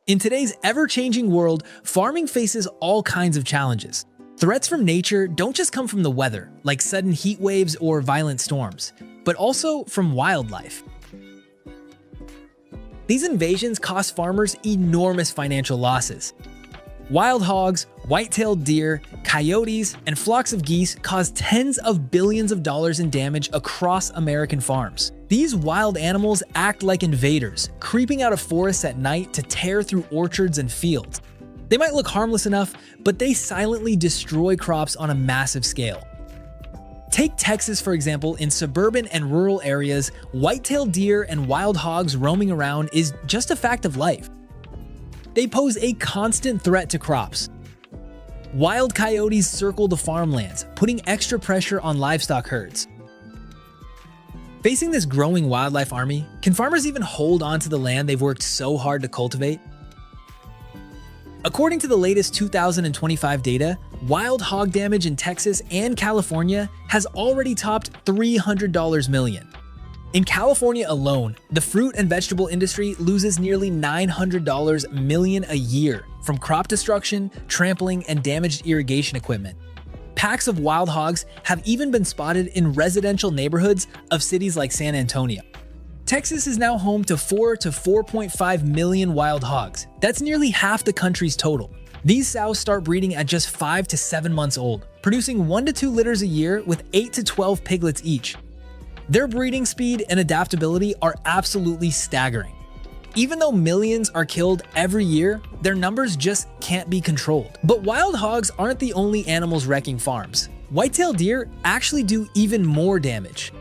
In today's ever-changing world, farming faces all kinds of challenges. Threats from nature don't just come from the weather, like sudden heat waves or violent storms, but also from wildlife. These invasions cost farmers enormous financial losses. Wild hogs, white-tailed deer, coyotes, and flocks of geese cause tens of billions of dollars in damage across American farms. These wild animals act like invaders, creeping out of forests at night to tear through orchards and fields. They might look harmless enough, but they silently destroy crops on a massive scale. Take Texas, for example. In suburban and rural areas, white-tailed deer and wild hogs roaming around is just a fact of life. They pose a constant threat to crops. Wild coyotes circle the farmlands, putting extra pressure on livestock herds. Facing this growing wildlife army, can farmers even hold on to the land they've worked so hard to cultivate? According to the latest 2025 data, wild hog damage in Texas and California has already topped $300 million. In California alone, the fruit and vegetable industry loses nearly $900 million a year from crop destruction, trampling, and damaged irrigation equipment. Packs of wild hogs have even been spotted in residential neighborhoods of cities like San Antonio. Texas is now home to 4 to 4.5 million wild hogs. That's nearly half the country's total. These sows start breeding at just 5 to 7 months old, producing 1 to 2 litters a year with 8 to 12 piglets each. Their breeding speed and adaptability are absolutely staggering. Even though millions are killed every year, their numbers just can't be controlled. But wild hogs aren't the only animals wrecking farms. White-tailed deer actually do even more damage.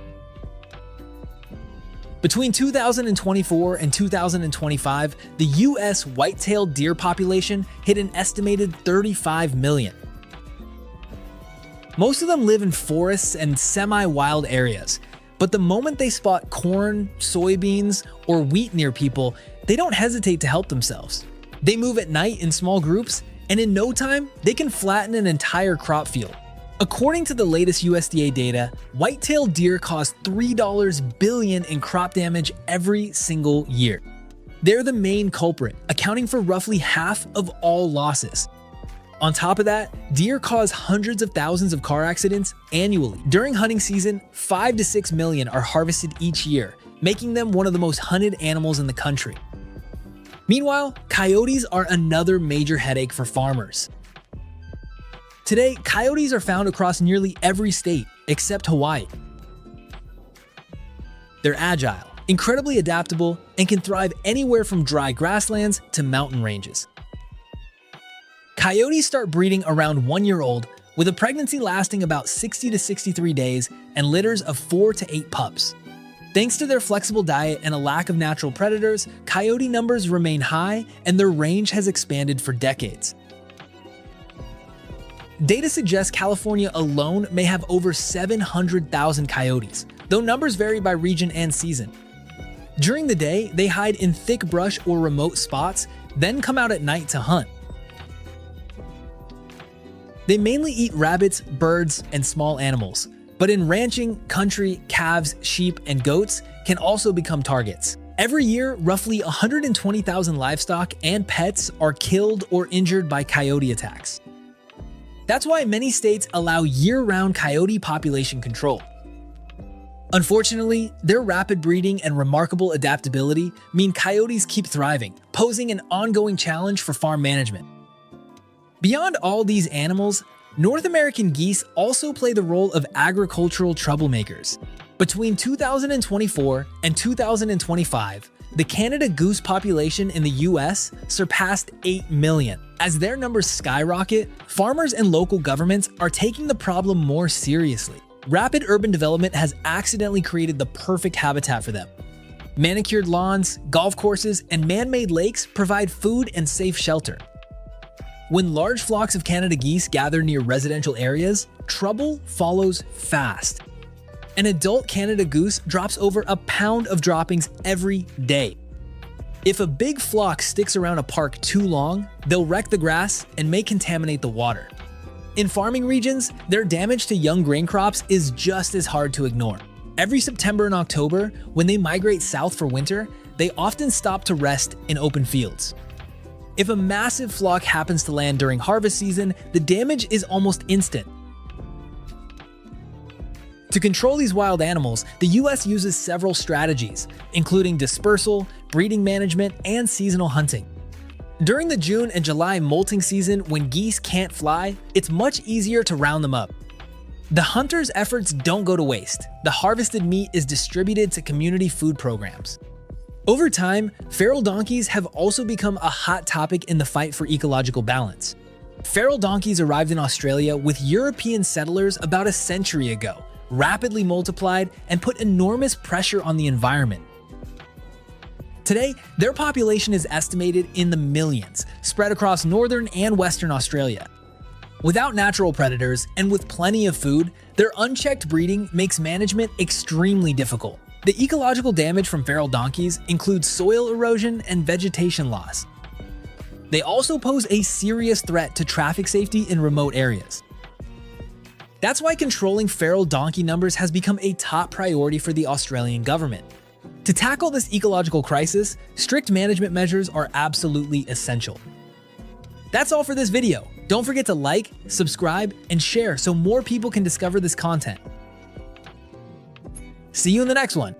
Between 2024 and 2025, the US white-tailed deer population hit an estimated 35 million. Most of them live in forests and semi-wild areas. But the moment they spot corn, soybeans, or wheat near people, they don't hesitate to help themselves. They move at night in small groups, and in no time, they can flatten an entire crop field. According to the latest USDA data, white-tailed deer cause $3 billion in crop damage every single year. They're the main culprit, accounting for roughly half of all losses. On top of that, deer cause hundreds of thousands of car accidents annually. During hunting season, 5 to 6 million are harvested each year, making them one of the most hunted animals in the country. Meanwhile, coyotes are another major headache for farmers. Today, coyotes are found across nearly every state except Hawaii. They're agile, incredibly adaptable, and can thrive anywhere from dry grasslands to mountain ranges. Coyotes start breeding around 1 year old, with a pregnancy lasting about 60 to 63 days and litters of 4 to 8 pups. Thanks to their flexible diet and a lack of natural predators, coyote numbers remain high and their range has expanded for decades. Data suggests California alone may have over 700,000 coyotes, though numbers vary by region and season. During the day, they hide in thick brush or remote spots, then come out at night to hunt. They mainly eat rabbits, birds, and small animals, but in ranching, country, calves, sheep, and goats can also become targets. Every year, roughly 120,000 livestock and pets are killed or injured by coyote attacks. That's why many states allow year-round coyote population control. Unfortunately, their rapid breeding and remarkable adaptability mean coyotes keep thriving, posing an ongoing challenge for farm management. Beyond all these animals, North American geese also play the role of agricultural troublemakers. Between 2024 and 2025, the Canada goose population in the US surpassed 8 million. As their numbers skyrocket, farmers and local governments are taking the problem more seriously. Rapid urban development has accidentally created the perfect habitat for them. Manicured lawns, golf courses, and man-made lakes provide food and safe shelter. When large flocks of Canada geese gather near residential areas, trouble follows fast. An adult Canada goose drops over a pound of droppings every day. If a big flock sticks around a park too long, they'll wreck the grass and may contaminate the water. In farming regions, their damage to young grain crops is just as hard to ignore. Every September and October, when they migrate south for winter, they often stop to rest in open fields. If a massive flock happens to land during harvest season, the damage is almost instant. To control these wild animals, the US uses several strategies, including dispersal, breeding management, and seasonal hunting. During the June and July molting season, when geese can't fly, it's much easier to round them up. The hunters' efforts don't go to waste. The harvested meat is distributed to community food programs. Over time, feral donkeys have also become a hot topic in the fight for ecological balance. Feral donkeys arrived in Australia with European settlers about a century ago, rapidly multiplied, and put enormous pressure on the environment. Today, their population is estimated in the millions, spread across northern and western Australia. Without natural predators and with plenty of food, their unchecked breeding makes management extremely difficult. The ecological damage from feral donkeys includes soil erosion and vegetation loss. They also pose a serious threat to traffic safety in remote areas. That's why controlling feral donkey numbers has become a top priority for the Australian government. To tackle this ecological crisis, strict management measures are absolutely essential. That's all for this video. Don't forget to like, subscribe, and share so more people can discover this content. See you in the next one.